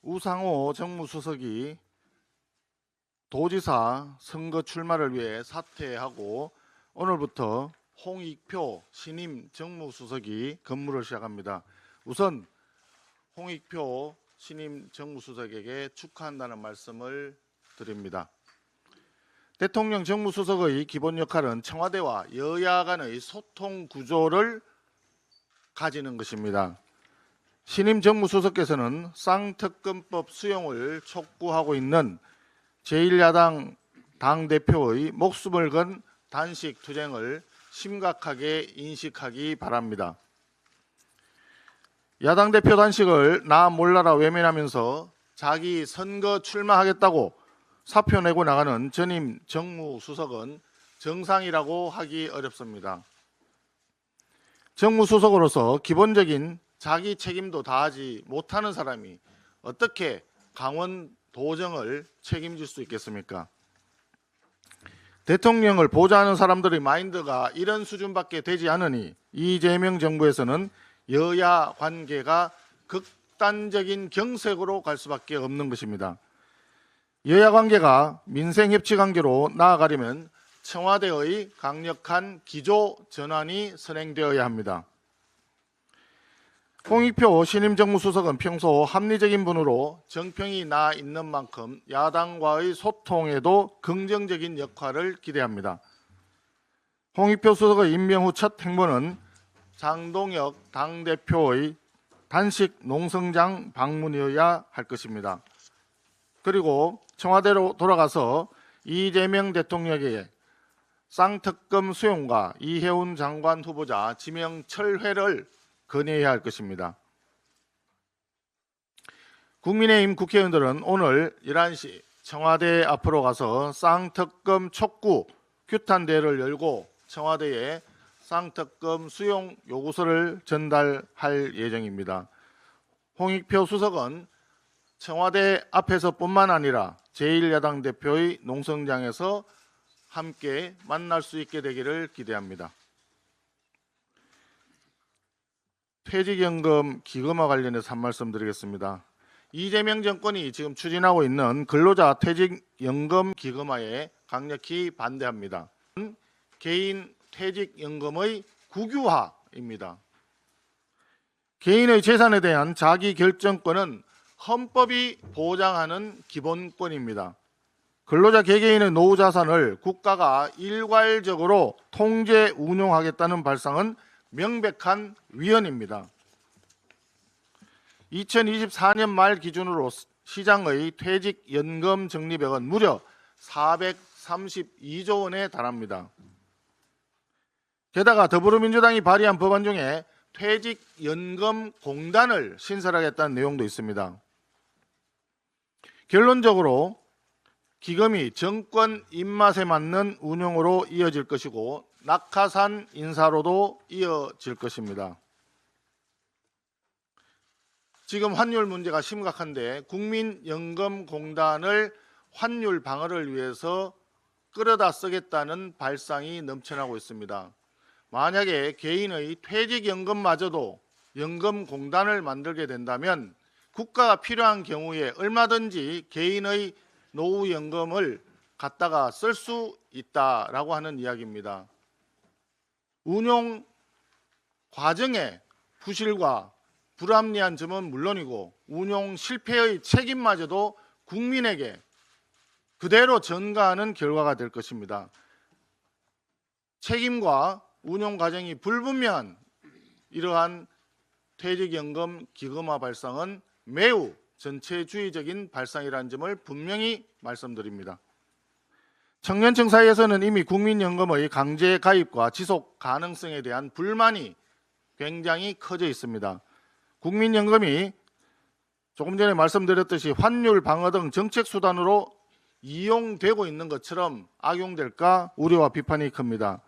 우상호 정무수석이 도지사 선거 출마를 위해 사퇴하고 오늘부터 홍익표 신임 정무수석이 근무를 시작합니다. 우선 홍익표 신임 정무수석에게 축하한다는 말씀을 드립니다. 대통령 정무수석의 기본 역할은 청와대와 여야 간의 소통 구조를 가지는 것입니다. 신임 정무수석께서는 쌍특검법 수용을 촉구하고 있는 제1야당 당대표의 목숨을 건 단식 투쟁을 심각하게 인식하기 바랍니다. 야당 대표 단식을 나 몰라라 외면하면서 자기 선거 출마하겠다고 사표 내고 나가는 전임 정무수석은 정상이라고 하기 어렵습니다. 정무수석으로서 기본적인 자기 책임도 다하지 못하는 사람이 어떻게 강원 도정을 책임질 수 있겠습니까? 대통령을 보좌하는 사람들의 마인드가 이런 수준밖에 되지 않으니 이재명 정부에서는 여야 관계가 극단적인 경색으로 갈 수밖에 없는 것입니다. 여야 관계가 민생 협치 관계로 나아가려면 청와대의 강력한 기조 전환이 선행되어야 합니다. 홍익표 신임 정무수석은 평소 합리적인 분으로 정평이 나 있는 만큼 야당과의 소통에도 긍정적인 역할을 기대합니다. 홍익표 수석의 임명 후 첫 행보는 장동혁 당대표의 단식 농성장 방문이어야 할 것입니다. 그리고 청와대로 돌아가서 이재명 대통령에게 쌍특검 수용과 이해운 장관 후보자 지명 철회를 건의해야 할 것입니다. 국민의힘 국회의원들은 오늘 11시 청와대 앞으로 가서 쌍특검 촉구 규탄대회를 열고 청와대에 쌍특검 수용 요구서를 전달할 예정입니다. 홍익표 수석은 청와대 앞에서뿐만 아니라 제1야당 대표의 농성장에서 함께 만날 수 있게 되기를 기대합니다. 퇴직연금 기금화 관련해서 한 말씀 드리겠습니다. 이재명 정권이 지금 추진하고 있는 근로자 퇴직연금 기금화에 강력히 반대합니다. 개인 퇴직연금의 국유화입니다. 개인의 재산에 대한 자기결정권은 헌법이 보장하는 기본권입니다. 근로자 개개인의 노후 자산을 국가가 일괄적으로 통제 운용하겠다는 발상은 명백한 위헌입니다. 2024년 말 기준으로 시장의 퇴직연금 적립액은 무려 432조 원에 달합니다. 게다가 더불어민주당이 발의한 법안 중에 퇴직연금 공단을 신설하겠다는 내용도 있습니다. 결론적으로 기금이 정권 입맛에 맞는 운영으로 이어질 것이고 낙하산 인사로도 이어질 것입니다. 지금 환율 문제가 심각한데 국민연금공단을 환율 방어를 위해서 끌어다 쓰겠다는 발상이 넘쳐나고 있습니다. 만약에 개인의 퇴직연금마저도 연금공단을 만들게 된다면 국가가 필요한 경우에 얼마든지 개인의 노후연금을 갖다가 쓸 수 있다라고 하는 이야기입니다. 운용 과정의 부실과 불합리한 점은 물론이고 운용 실패의 책임마저도 국민에게 그대로 전가하는 결과가 될 것입니다. 책임과 운용 과정이 불분명한 이러한 퇴직연금 기금화 발상은 매우 전체주의적인 발상이라는 점을 분명히 말씀드립니다. 청년층 사이에서는 이미 국민연금의 강제 가입과 지속 가능성에 대한 불만이 굉장히 커져 있습니다. 국민연금이 조금 전에 말씀드렸듯이 환율 방어 등 정책 수단으로 이용되고 있는 것처럼 악용될까 우려와 비판이 큽니다.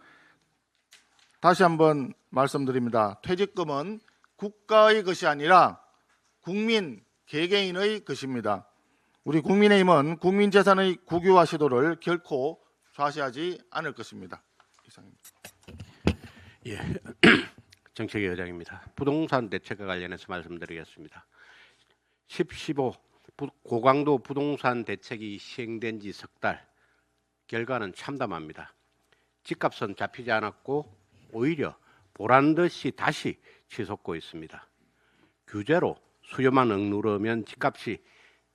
다시 한번 말씀드립니다. 퇴직금은 국가의 것이 아니라 국민 개개인의 것입니다. 우리 국민의힘은 국민재산의 국유화 시도를 결코 좌시하지 않을 것입니다. 이상입니다. 예, 정책위 의장입니다. 부동산 대책과 관련해서 말씀드리겠습니다. 10, 15 고강도 부동산 대책이 시행된 지 석 달, 결과는 참담합니다. 집값은 잡히지 않았고 오히려 보란 듯이 다시 치솟고 있습니다. 규제로 수요만 억누르면 집값이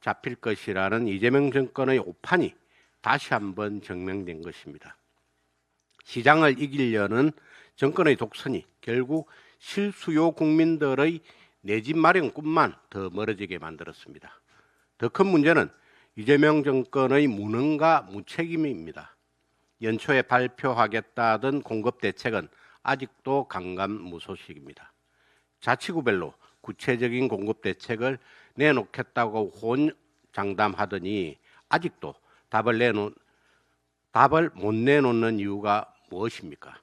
잡힐 것이라는 이재명 정권의 오판이 다시 한번 증명된 것입니다. 시장을 이기려는 정권의 독선이 결국 실수요 국민들의 내 집 마련 꿈만 더 멀어지게 만들었습니다. 더 큰 문제는 이재명 정권의 무능과 무책임입니다. 연초에 발표하겠다던 공급 대책은 아직도 강감무소식입니다. 자치구별로 구체적인 공급 대책을 내놓겠다고 호언장담하더니 아직도 답을 못 내놓는 이유가 무엇입니까?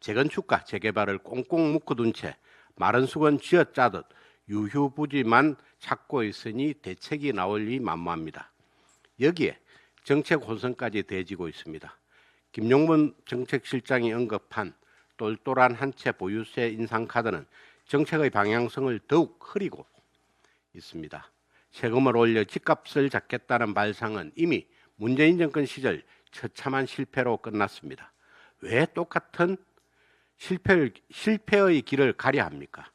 재건축과 재개발을 꽁꽁 묶어둔 채 마른 수건 쥐어짜듯 유휴부지만 찾고 있으니 대책이 나올리 만무합니다. 여기에 정책 혼선까지 더해지고 있습니다. 김용문 정책실장이 언급한 똘똘한 한 채 보유세 인상카드는 정책의 방향성을 더욱 흐리고 있습니다. 세금을 올려 집값을 잡겠다는 발상은 이미 문재인 정권 시절 처참한 실패로 끝났습니다. 왜 똑같은 실패의 길을 가려 합니까?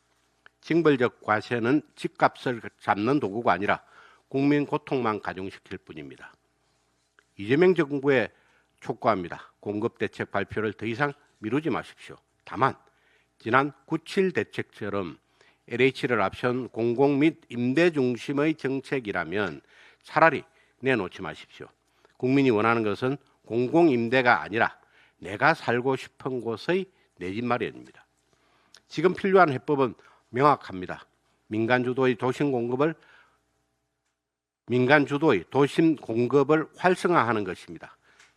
징벌적 과세는 집값을 잡는 도구가 아니라 국민 고통만 가중시킬 뿐입니다. 이재명 정부에 촉구합니다. 공급 대책 발표를 더 이상 미루지 마십시오. 다만 지난 9.7 대책처럼 LH를 앞선 공공 및 임대 중심의 정책이라면 차라리 내놓지 마십시오. 국민이 원하는 것은 공공임대가 아니라 내가 살고 싶은 곳의 내 집 마련입니다. 지금 필요한 해법은 명확합니다. 민간 주도의 도심 공급을 활성화하는 것입니다.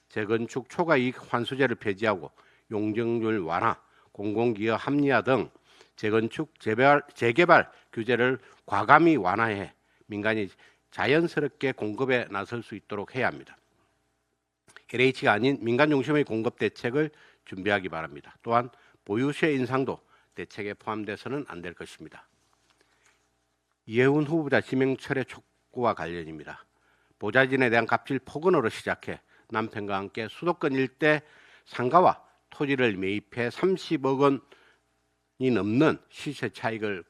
재건축 초과이익 환수제를 폐지하고 용적률 완화, 공공기업 합리화 등 재건축 재개발 규제를 과감히 완화해 민간이 자연스럽게 공급에 나설 수 있도록 해야 합니다. LH가 아닌 민간 중심의 공급 대책을 준비하기 바랍니다. 또한 보유세 인상도 대책에 포함돼서는 안 될 것입니다. 이해훈 후보자 지명철의 촉구와 관련입니다. 보좌진에 대한 갑질 폭언으로 시작해 남편과 함께 수도권 일대 상가와 토지를 매입해 30억 원이 넘는 시세 차익을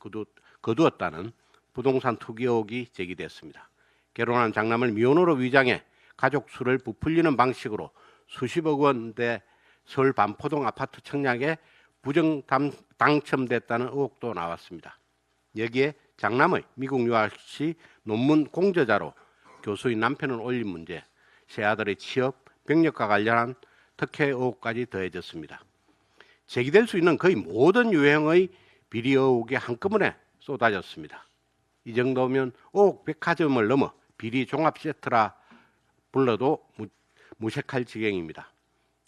거두었다는 부동산 투기 의혹이 제기됐습니다. 결혼한 장남을 미혼으로 위장해 가족 수를 부풀리는 방식으로 수십억 원대 서울 반포동 아파트 청약에 부정 당첨됐다는 의혹도 나왔습니다. 여기에 장남의 미국 유학 시 논문 공저자로 교수인 남편을 올린 문제, 세 아들의 취업, 병력과 관련한 특혜 의혹까지 더해졌습니다. 제기될 수 있는 거의 모든 유형의 비리 의혹이 한꺼번에 쏟아졌습니다. 이 정도면 의혹 백화점을 넘어 비리 종합 세트라 불러도 무색할 지경입니다.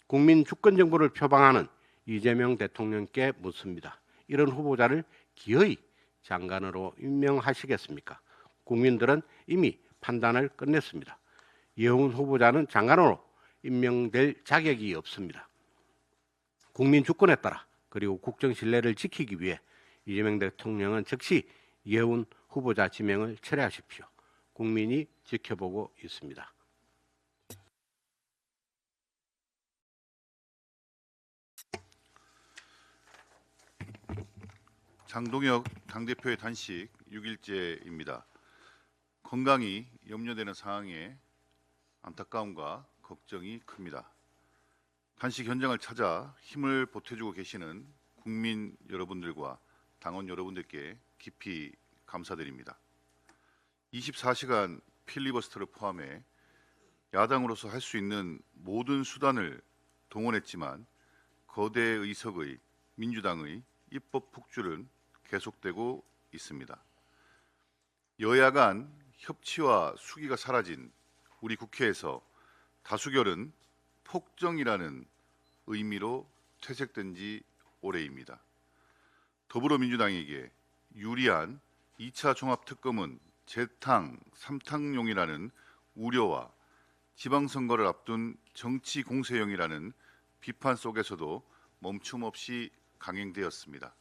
국민 주권 정부를 표방하는 이재명 대통령께 묻습니다. 이런 후보자를 기어이 장관으로 임명하시겠습니까? 국민들은 이미 판단을 끝냈습니다. 이해훈 후보자는 장관으로 임명될 자격이 없습니다. 국민 주권에 따라 그리고 국정 신뢰를 지키기 위해 이재명 대통령은 즉시 이해훈 후보자 지명을 철회하십시오. 국민이 지켜보고 있습니다. 장동혁 당대표의 단식 6일째입니다. 건강이 염려되는 상황에 안타까움과 걱정이 큽니다. 단식 현장을 찾아 힘을 보태주고 계시는 국민 여러분들과 당원 여러분들께 깊이 감사드립니다. 24시간 필리버스터를 포함해 야당으로서 할 수 있는 모든 수단을 동원했지만 거대 의석의 민주당의 입법 폭주는 계속되고 있습니다. 여야 간 협치와 수기가 사라진 우리 국회에서 다수결은 폭정이라는 의미로 퇴색된 지 오래입니다. 더불어민주당에게 유리한 2차 종합특검은 재탕, 삼탕용이라는 우려와 지방선거를 앞둔 정치 공세용이라는 비판 속에서도 멈춤 없이 강행되었습니다.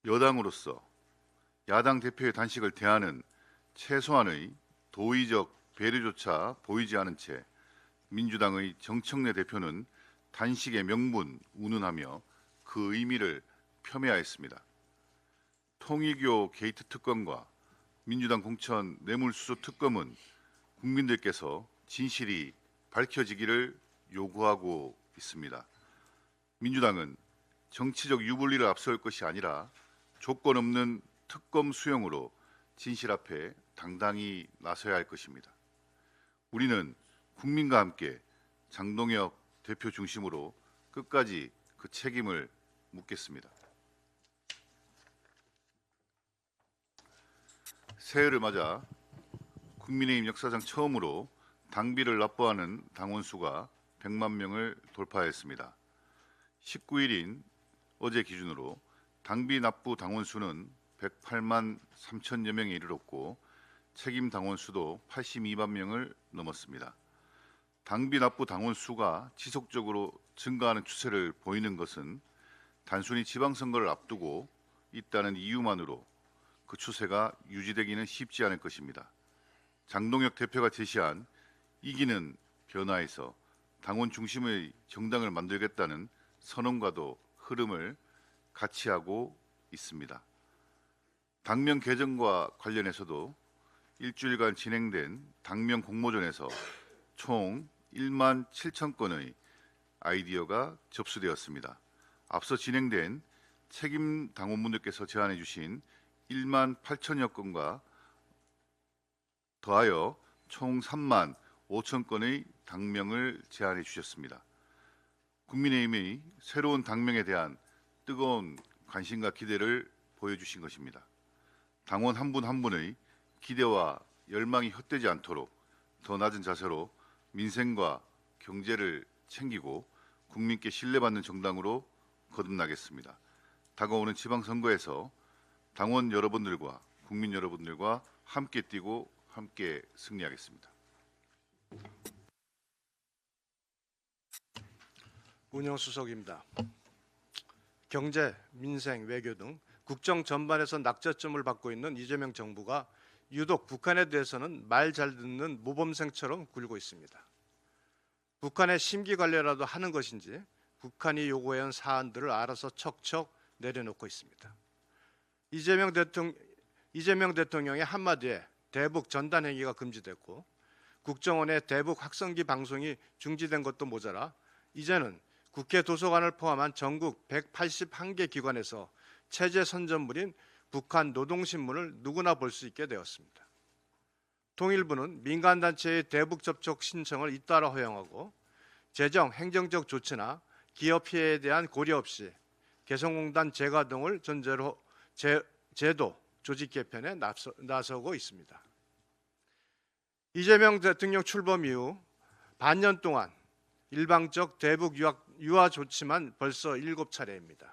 여당으로서 야당 대표의 단식을 대하는 최소한의 도의적 배려조차 보이지 않은 채 민주당의 정청래 대표는 단식의 명분 운운하며 그 의미를 폄훼하였습니다. 통일교 게이트 특검과 민주당 공천 뇌물수수 특검은 국민들께서 진실이 밝혀지기를 요구하고 있습니다. 민주당은 정치적 유불리를 앞세울 것이 아니라 조건 없는 특검 수용으로 진실 앞에 당당히 나서야 할 것입니다. 우리는 국민과 함께 장동혁 대표 중심으로 끝까지 그 책임을 묻겠습니다. 새해를 맞아 국민의힘 역사상 처음으로 당비를 납부하는 당원 수가 100만 명을 돌파했습니다. 19일인 어제 기준으로 당비 납부 당원 수는 108만 3천여 명에 이르렀고 책임 당원 수도 82만 명을 넘었습니다. 당비 납부 당원 수가 지속적으로 증가하는 추세를 보이는 것은 단순히 지방선거를 앞두고 있다는 이유만으로 그 추세가 유지되기는 쉽지 않을 것입니다. 장동혁 대표가 제시한 이기는 변화에서 당원 중심의 정당을 만들겠다는 선언과도 흐름을 같이 하고 있습니다. 당명 개정과 관련해서도 일주일간 진행된 당명 공모전에서 총 1만 7천 건의 아이디어가 접수되었습니다. 앞서 진행된 책임 당원분들께서 제안해 주신 1만 8천여 건과 더하여 총 3만 5천 건의 당명을 제안해 주셨습니다. 국민의힘의 새로운 당명에 대한 뜨거운 관심과 기대를 보여주신 것입니다. 당원 한 분 한 분의 기대와 열망이 헛되지 않도록 더 낮은 자세로 민생과 경제를 챙기고 국민께 신뢰받는 정당으로 거듭나겠습니다. 다가오는 지방선거에서 당원 여러분들과 국민 여러분들과 함께 뛰고 함께 승리하겠습니다. 운영수석입니다. 경제, 민생, 외교 등 국정 전반에서 낙제점을 받고 있는 이재명 정부가 유독 북한에 대해서는 말 잘 듣는 모범생처럼 굴고 있습니다. 북한의 심기관리라도 하는 것인지 북한이 요구해온 사안들을 알아서 척척 내려놓고 있습니다. 이재명 대통령의 한마디에 대북 전단 행위가 금지됐고 국정원의 대북 확성기 방송이 중지된 것도 모자라 이제는 국회 도서관을 포함한 전국 181개 기관에서 체제 선전물인 북한 노동신문을 누구나 볼 수 있게 되었습니다. 통일부는 민간단체의 대북 접촉 신청을 잇따라 허용하고 재정, 행정적 조치나 기업 피해에 대한 고려 없이 개성공단 재가 등을 전제로 제도, 조직 개편에 나서고 있습니다. 이재명 대통령 출범 이후 반년 동안 일방적 대북 유화 조치만 벌써 7차례입니다.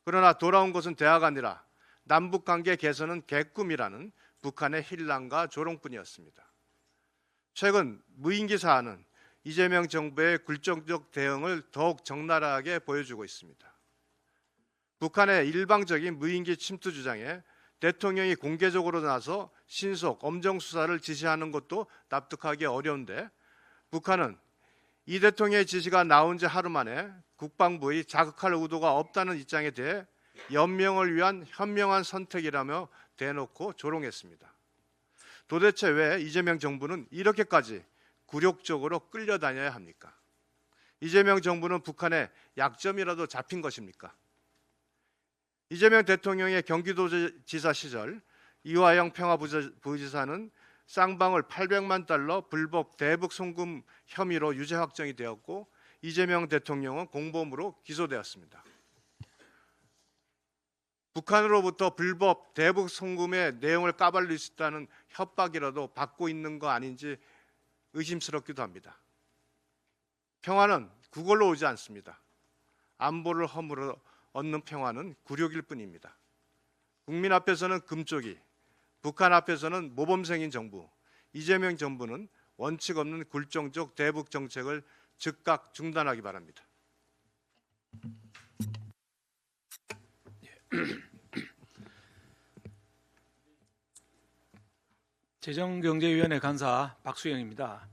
그러나 돌아온 것은 대화가 아니라 남북관계 개선은 개꿈이라는 북한의 힐난과 조롱뿐이었습니다. 최근 무인기 사안은 이재명 정부의 굴종적 대응을 더욱 적나라하게 보여주고 있습니다. 북한의 일방적인 무인기 침투 주장에 대통령이 공개적으로 나서 신속 엄정 수사를 지시하는 것도 납득하기 어려운데 북한은 이 대통령의 지시가 나온 지 하루 만에 국방부의 자극할 의도가 없다는 입장에 대해 연명을 위한 현명한 선택이라며 대놓고 조롱했습니다. 도대체 왜 이재명 정부는 이렇게까지 굴욕적으로 끌려다녀야 합니까? 이재명 정부는 북한의 약점이라도 잡힌 것입니까? 이재명 대통령의 경기도지사 시절 이화영 평화부지사는 쌍방울 800만 달러 불법 대북 송금 혐의로 유죄 확정이 되었고 이재명 대통령은 공범으로 기소되었습니다. 북한으로부터 불법 대북 송금의 내용을 까발릴 수 있다는 협박이라도 받고 있는 거 아닌지 의심스럽기도 합니다. 평화는 그걸로 오지 않습니다. 안보를 허물어 얻는 평화는 굴욕일 뿐입니다. 국민 앞에서는 금쪽이, 북한 앞에서는 모범생인 정부, 이재명 정부는 원칙 없는 굴종적 대북 정책을 즉각 중단하기 바랍니다. 재정경제위원회 간사 박수영입니다.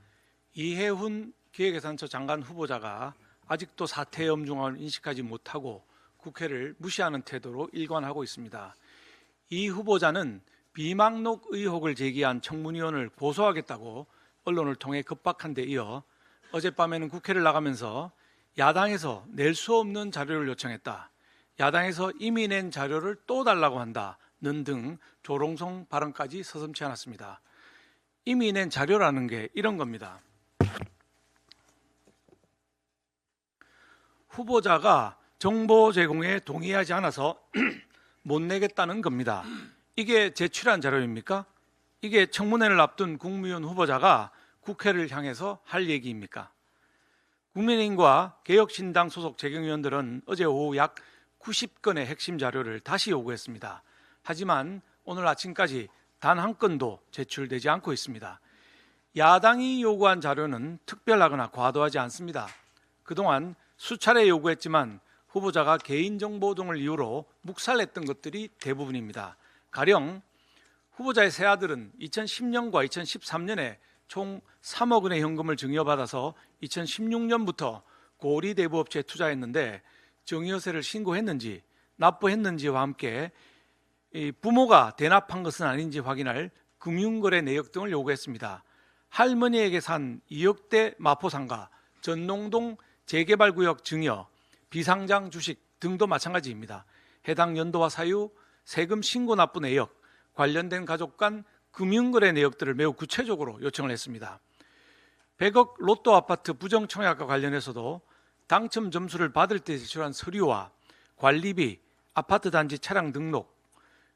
이해훈 기획예산처 장관 후보자가 아직도 사퇴의 엄중함을 인식하지 못하고 국회를 무시하는 태도로 일관하고 있습니다. 이 후보자는 비망록 의혹을 제기한 청문위원을 고소하겠다고 언론을 통해 급박한 데 이어 어젯밤에는 국회를 나가면서 야당에서 낼 수 없는 자료를 요청했다, 야당에서 이미 낸 자료를 또 달라고 한다는 등 조롱성 발언까지 서슴지 않았습니다. 이미 낸 자료라는 게 이런 겁니다. 후보자가 정보 제공에 동의하지 않아서 못 내겠다는 겁니다. 이게 제출한 자료입니까? 이게 청문회를 앞둔 국무위원 후보자가 국회를 향해서 할 얘기입니까? 국민의힘과 개혁신당 소속 재경위원들은 어제 오후 약 90건의 핵심 자료를 다시 요구했습니다. 하지만 오늘 아침까지 단 한 건도 제출되지 않고 있습니다. 야당이 요구한 자료는 특별하거나 과도하지 않습니다. 그동안 수차례 요구했지만 후보자가 개인정보 등을 이유로 묵살했던 것들이 대부분입니다. 가령 후보자의 세 아들은 2010년과 2013년에 총 3억 원의 현금을 증여받아서 2016년부터 고리 대부업체에 투자했는데 증여세를 신고했는지 납부했는지와 함께 부모가 대납한 것은 아닌지 확인할 금융거래 내역 등을 요구했습니다. 할머니에게 산 2억대 마포상가, 전농동 재개발구역 증여, 비상장 주식 등도 마찬가지입니다. 해당 연도와 사유, 세금 신고 납부 내역, 관련된 가족 간 금융거래 내역들을 매우 구체적으로 요청을 했습니다. 100억 로또 아파트 부정청약과 관련해서도 당첨 점수를 받을 때 제출한 서류와 관리비, 아파트 단지 차량 등록,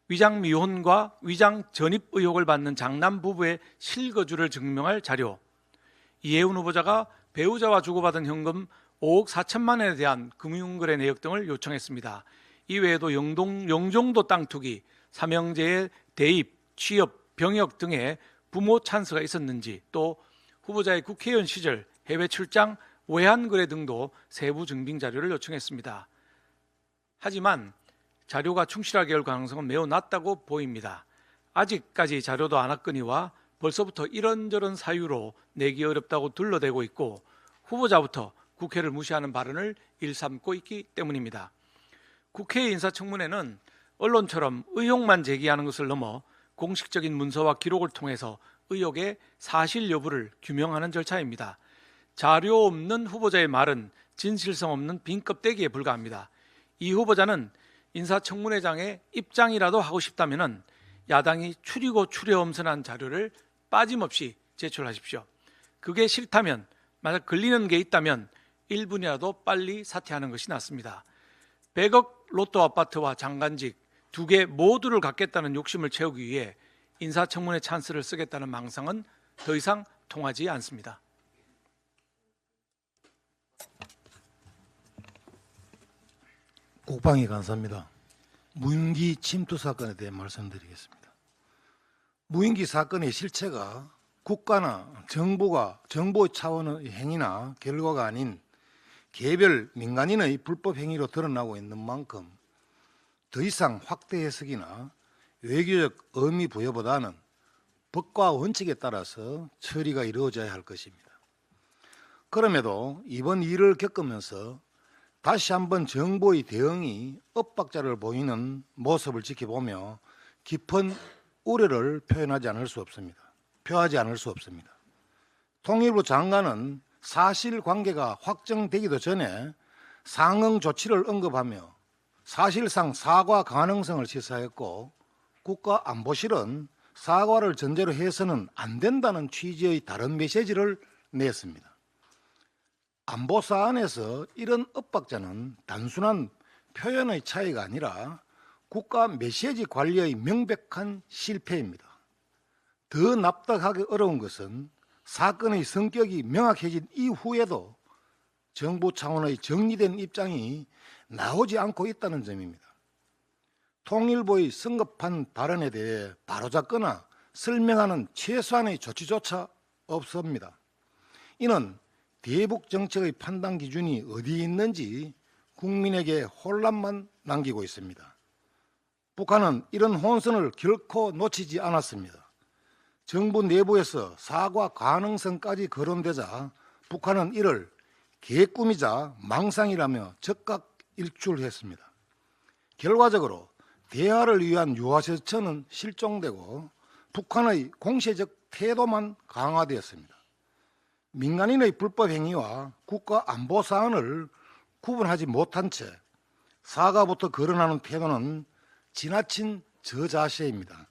위장 미혼과 위장 전입 의혹을 받는 장남 부부의 실거주를 증명할 자료, 이해훈 후보자가 배우자와 주고받은 현금 5억 4천만 원에 대한 금융거래 내역 등을 요청했습니다. 이외에도 영종도 땅 투기, 삼형제의 대입, 취업, 병역 등의 부모 찬스가 있었는지, 또 후보자의 국회의원 시절 해외 출장, 외환 거래 등도 세부 증빙 자료를 요청했습니다. 하지만 자료가 충실하게 올 가능성은 매우 낮다고 보입니다. 아직까지 자료도 안 왔거니와 벌써부터 이런저런 사유로 내기 어렵다고 둘러대고 있고 후보자부터 국회를 무시하는 발언을 일삼고 있기 때문입니다. 국회 인사청문회는 언론처럼 의혹만 제기하는 것을 넘어 공식적인 문서와 기록을 통해서 의혹의 사실 여부를 규명하는 절차입니다. 자료 없는 후보자의 말은 진실성 없는 빈 껍데기에 불과합니다. 이 후보자는 인사청문회장에 입장이라도 하고 싶다면 야당이 추리고 추려엄선한 자료를 빠짐없이 제출하십시오. 그게 싫다면, 만약 걸리는 게 있다면 1분이라도 빨리 사퇴하는 것이 낫습니다. 100억 로또 아파트와 장관직 두 개 모두를 갖겠다는 욕심을 채우기 위해 인사청문회 찬스를 쓰겠다는 망상은 더 이상 통하지 않습니다. 국방위 간사입니다. 무인기 침투 사건에 대해 말씀드리겠습니다. 무인기 사건의 실체가 국가나 정보 차원의 행위나 결과가 아닌 개별 민간인의 불법 행위로 드러나고 있는 만큼 더 이상 확대 해석이나 외교적 의미 부여보다는 법과 원칙에 따라서 처리가 이루어져야 할 것입니다. 그럼에도 이번 일을 겪으면서 다시 한번 정부의 대응이 엇박자를 보이는 모습을 지켜보며 깊은 우려를 표하지 않을 수 없습니다. 통일부 장관은 사실관계가 확정되기도 전에 상응 조치를 언급하며 사실상 사과 가능성을 시사했고 국가안보실은 사과를 전제로 해서는 안 된다는 취지의 다른 메시지를 냈습니다. 안보 사안에서 이런 엇박자는 단순한 표현의 차이가 아니라 국가 메시지 관리의 명백한 실패입니다. 더 납득하기 어려운 것은 사건의 성격이 명확해진 이후에도 정부 차원의 정리된 입장이 나오지 않고 있다는 점입니다. 통일부의 성급한 발언에 대해 바로잡거나 설명하는 최소한의 조치조차 없습니다. 이는 대북 정책의 판단 기준이 어디에 있는지 국민에게 혼란만 남기고 있습니다. 북한은 이런 혼선을 결코 놓치지 않았습니다. 정부 내부에서 사과 가능성까지 거론되자 북한은 이를 개꿈이자 망상이라며 즉각 일출했습니다. 결과적으로 대화를 위한 유화설천은 실종되고 북한의 공세적 태도만 강화되었습니다. 민간인의 불법 행위와 국가 안보 사안을 구분하지 못한 채 사과부터 거론하는 태도는 지나친 저자세입니다.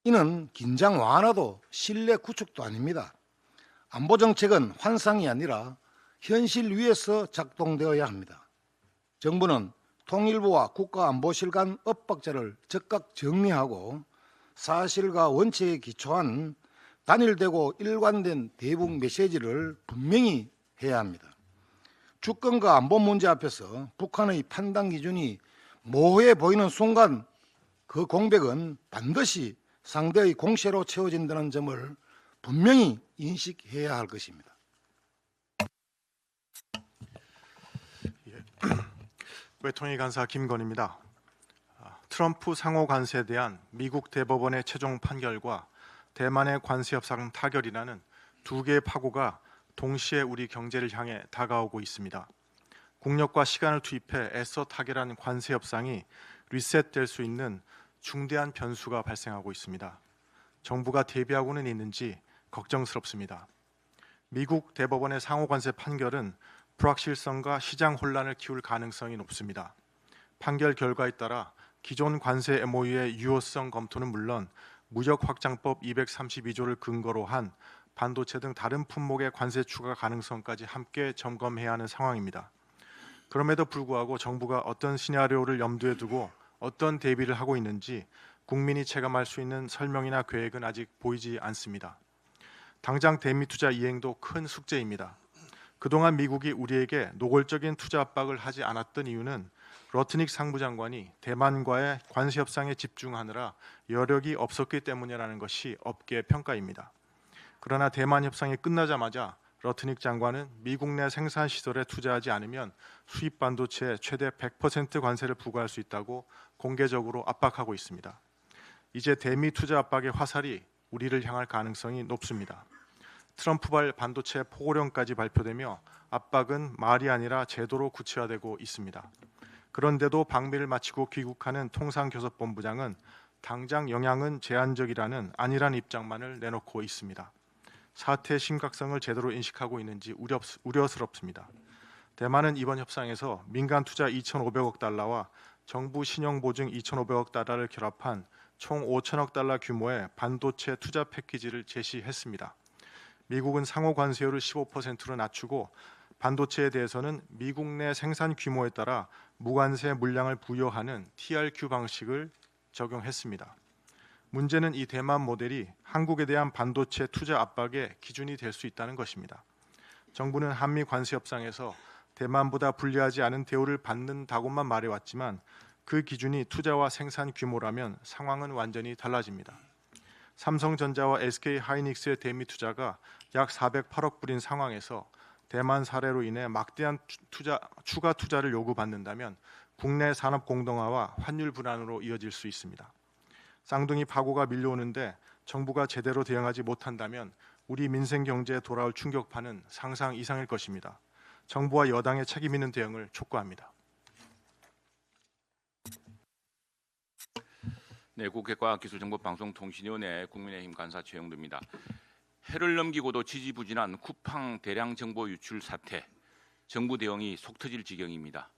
이는 긴장 완화도 신뢰 구축도 아닙니다. 안보 정책은 환상이 아니라 현실 위에서 작동되어야 합니다. 정부는 통일부와 국가안보실 간 엇박자를 즉각 정리하고 사실과 원칙에 기초한 단일되고 일관된 대북 메시지를 분명히 해야 합니다. 주권과 안보 문제 앞에서 북한의 판단 기준이 모호해 보이는 순간 그 공백은 반드시 상대의 공세로 채워진다는 점을 분명히 인식해야 할 것입니다. 외통위 간사 김건희입니다. 트럼프 상호 관세에 대한 미국 대법원의 최종 판결과 대만의 관세 협상 타결이라는 두 개의 파고가 동시에 우리 경제를 향해 다가오고 있습니다. 국력과 시간을 투입해 애써 타결한 관세 협상이 리셋될 수 있는 중대한 변수가 발생하고 있습니다. 정부가 대비하고는 있는지 걱정스럽습니다. 미국 대법원의 상호 관세 판결은 불확실성과 시장 혼란을 키울 가능성이 높습니다. 판결 결과에 따라 기존 관세 MOU의 유효성 검토는 물론 무역 확장법 232조를 근거로 한 반도체 등 다른 품목의 관세 추가 가능성까지 함께 점검해야 하는 상황입니다. 그럼에도 불구하고 정부가 어떤 시나리오를 염두에 두고 어떤 대비를 하고 있는지 국민이 체감할 수 있는 설명이나 계획은 아직 보이지 않습니다. 당장 대미 투자 이행도 큰 숙제입니다. 그동안 미국이 우리에게 노골적인 투자 압박을 하지 않았던 이유는 러트닉 상부장관이 대만과의 관세 협상에 집중하느라 여력이 없었기 때문이라는 것이 업계의 평가입니다. 그러나 대만 협상이 끝나자마자 러트닉 장관은 미국 내 생산 시설에 투자하지 않으면 수입 반도체에 최대 100% 관세를 부과할 수 있다고 공개적으로 압박하고 있습니다. 이제 대미 투자 압박의 화살이 우리를 향할 가능성이 높습니다. 트럼프발 반도체 포고령까지 발표되며 압박은 말이 아니라 제도로 구체화되고 있습니다. 그런데도 방미를 마치고 귀국하는 통상교섭본부장은 당장 영향은 제한적이라는 안일한 입장만을 내놓고 있습니다. 사태의 심각성을 제대로 인식하고 있는지 우려스럽습니다. 대만은 이번 협상에서 민간 투자 2,500억 달러와 정부 신용 보증 2,500억 달러를 결합한 총 5천억 달러 규모의 반도체 투자 패키지를 제시했습니다. 미국은 상호 관세율을 15%로 낮추고 반도체에 대해서는 미국 내 생산 규모에 따라 무관세 물량을 부여하는 TRQ 방식을 적용했습니다. 문제는 이 대만 모델이 한국에 대한 반도체 투자 압박의 기준이 될 수 있다는 것입니다. 정부는 한미 관세 협상에서 대만보다 불리하지 않은 대우를 받는다고만 말해왔지만 그 기준이 투자와 생산 규모라면 상황은 완전히 달라집니다. 삼성전자와 SK하이닉스의 대미 투자가 약 408억 불인 상황에서 대만 사례로 인해 막대한 추가 투자를 요구받는다면 국내 산업 공동화와 환율 불안으로 이어질 수 있습니다. 쌍둥이 파고가 밀려오는데 정부가 제대로 대응하지 못한다면 우리 민생 경제에 돌아올 충격파는 상상 이상일 것입니다. 정부와 여당의 책임 있는 대응을 촉구합니다. 네, 국회 과학기술정보방송통신위원회 국민의힘 간사 최영두입니다. 해를 넘기고도 지지부진한 쿠팡 대량 정보 유출 사태, 정부 대응이 속 터질 지경입니다.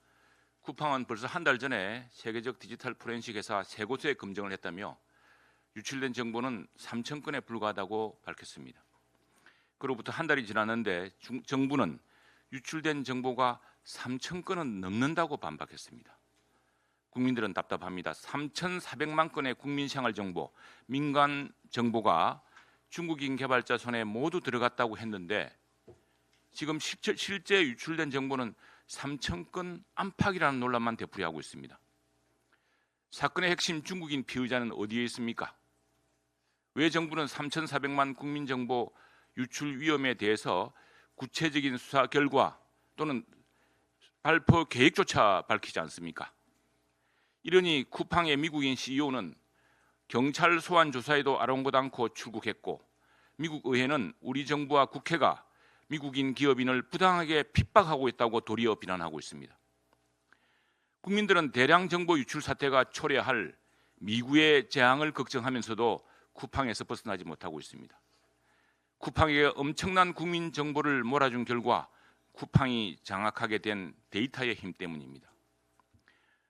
쿠팡은 벌써 한 달 전에 세계적 디지털 포렌식 회사 3곳에 검증을 했다며 유출된 정보는 3,000건에 불과하다고 밝혔습니다. 그로부터 한 달이 지났는데 정부는 유출된 정보가 3,000건은 넘는다고 반박했습니다. 국민들은 답답합니다. 3,400만 건의 국민생활 정보, 민간 정보가 중국인 개발자 손에 모두 들어갔다고 했는데 지금 실제 유출된 정보는 3,000건 안팎이라는 논란만 되풀이하고 있습니다. 사건의 핵심 중국인 피의자는 어디에 있습니까? 왜 정부는 3,400만 국민정보 유출 위험에 대해서 구체적인 수사 결과 또는 발표 계획조차 밝히지 않습니까? 이러니 쿠팡의 미국인 CEO는 경찰 소환 조사에도 아랑곳 않고 출국했고 미국 의회는 우리 정부와 국회가 미국인 기업인을 부당하게 핍박하고 있다고 도리어 비난하고 있습니다. 국민들은 대량 정보 유출 사태가 초래할 미국의 재앙을 걱정하면서도 쿠팡에서 벗어나지 못하고 있습니다. 쿠팡에게 엄청난 국민 정보를 몰아준 결과 쿠팡이 장악하게 된 데이터의 힘 때문입니다.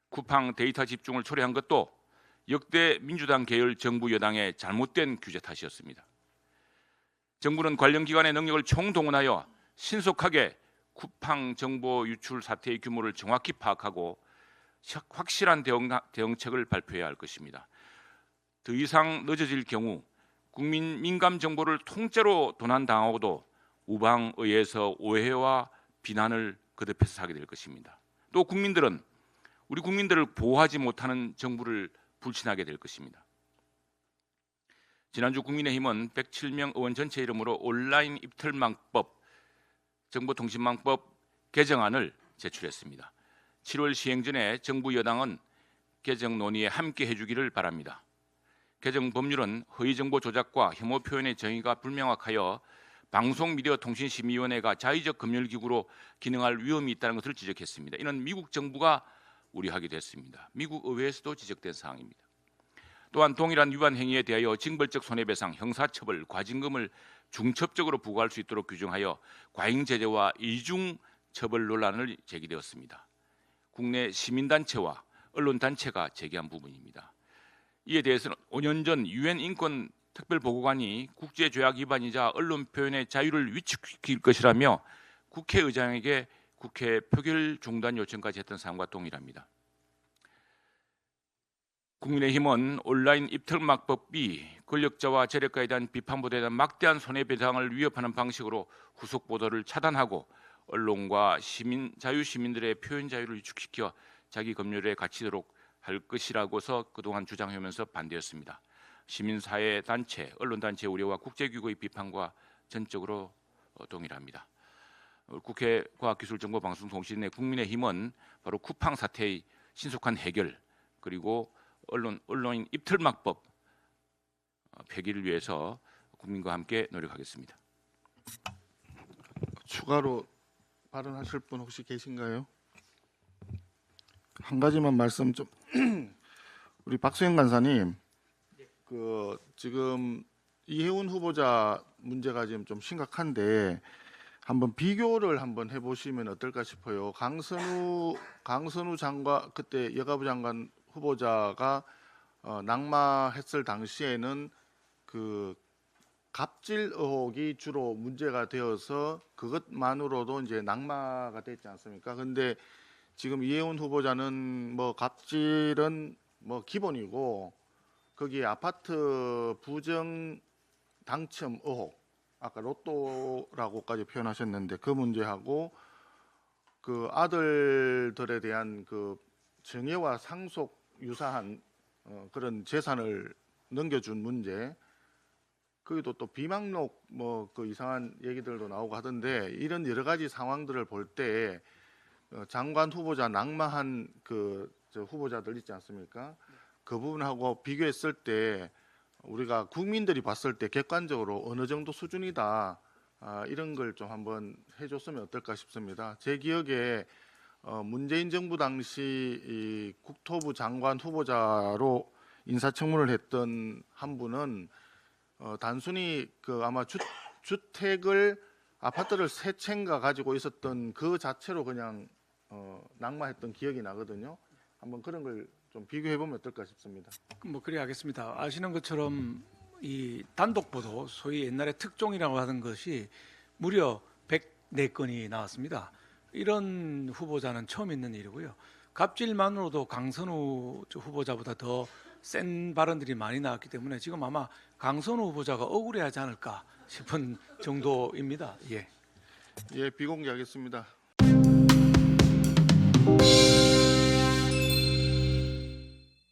쿠팡 데이터 집중을 초래한 것도 역대 민주당 계열 정부 여당의 잘못된 규제 탓이었습니다. 정부는 관련 기관의 능력을 총동원하여 신속하게 쿠팡 정보 유출 사태의 규모를 정확히 파악하고 확실한 대응책을 발표해야 할 것입니다. 더 이상 늦어질 경우 국민 민감 정보를 통째로 도난당하고도 우방의회에서 오해와 비난을 거듭해서 사게 될 것입니다. 또 국민들은 우리 국민들을 보호하지 못하는 정부를 불신하게 될 것입니다. 지난주 국민의힘은 107명 의원 전체 이름으로 온라인 입틀망법, 정보통신망법 개정안을 제출했습니다. 7월 시행 전에 정부 여당은 개정 논의에 함께 해주기를 바랍니다. 개정 법률은 허위정보 조작과 혐오 표현의 정의가 불명확하여 방송미디어통신심의위원회가 자의적 검열기구로 기능할 위험이 있다는 것을 지적했습니다. 이는 미국 정부가 우려하기도 했습니다. 미국 의회에서도 지적된 사항입니다. 또한 동일한 위반 행위에 대하여 징벌적 손해배상, 형사처벌, 과징금을 중첩적으로 부과할 수 있도록 규정하여 과잉 제재와 이중 처벌 논란을 제기되었습니다. 국내 시민단체와 언론단체가 제기한 부분입니다. 이에 대해서는 5년 전 유엔 인권 특별보고관이 국제조약 위반이자 언론 표현의 자유를 위축시킬 것이라며 국회의장에게 국회 표결 중단 요청까지 했던 사항과 동일합니다. 국민의힘은 온라인 입틀막법이 권력자와 재력가에 대한 비판보다 대한 막대한 손해배상을 위협하는 방식으로 후속 보도를 차단하고 언론과 자유시민들의 표현 자유를 위축시켜 자기 검열에 갇히도록 할 것이라고서 그동안 주장하면서 반대했습니다. 시민사회 단체, 언론단체의 우려와 국제기구의 비판과 전적으로 동일합니다. 국회 과학기술정보방송통신의 국민의힘은 바로 쿠팡 사태의 신속한 해결 그리고 언론인 입틀막법 폐기를 위해서 국민과 함께 노력하겠습니다. 추가로 발언하실 분 혹시 계신가요? 한 가지만 말씀 좀 우리 박수영 간사님, 지금 이해운 후보자 문제가 지금 좀 심각한데 한번 비교를 한번 해보시면 어떨까 싶어요. 강선우 장관 그때 여가부 장관 후보자가 낙마했을 당시에는 그 갑질 의혹이 주로 문제가 되어서 그것만으로도 이제 낙마가 됐지 않습니까? 근데 지금 이해운 후보자는 뭐 갑질은 뭐 기본이고 거기에 아파트 부정 당첨 의혹, 아까 로또라고까지 표현하셨는데 그 문제하고 그 아들들에 대한 그 정예와 상속 유사한 그런 재산을 넘겨준 문제, 거기도 또 비망록 뭐 그 이상한 얘기들도 나오고 하던데 이런 여러 가지 상황들을 볼 때 장관 후보자 낙마한 저 후보자들 있지 않습니까? 그 부분하고 비교했을 때 우리가 국민들이 봤을 때 객관적으로 어느 정도 수준이다 이런 걸 좀 한번 해줬으면 어떨까 싶습니다. 제 기억에 문재인 정부 당시 이 국토부 장관 후보자로 인사청문을 했던 한 분은 단순히 아마 주택을 아파트를 세 채인가 가지고 있었던 그 자체로 그냥 낙마했던 기억이 나거든요. 한번 그런 걸 좀 비교해 보면 어떨까 싶습니다. 뭐 그래 하겠습니다. 아시는 것처럼 이 단독 보도, 소위 옛날에 특종이라고 하는 것이 무려 104건이 나왔습니다. 이런 후보자는 처음 있는 일이고요. 갑질만으로도 강선우 후보자보다 더 센 발언들이 많이 나왔기 때문에 지금 아마 강선우 후보자가 억울해하지 않을까 싶은 정도입니다. 예, 비공개하겠습니다.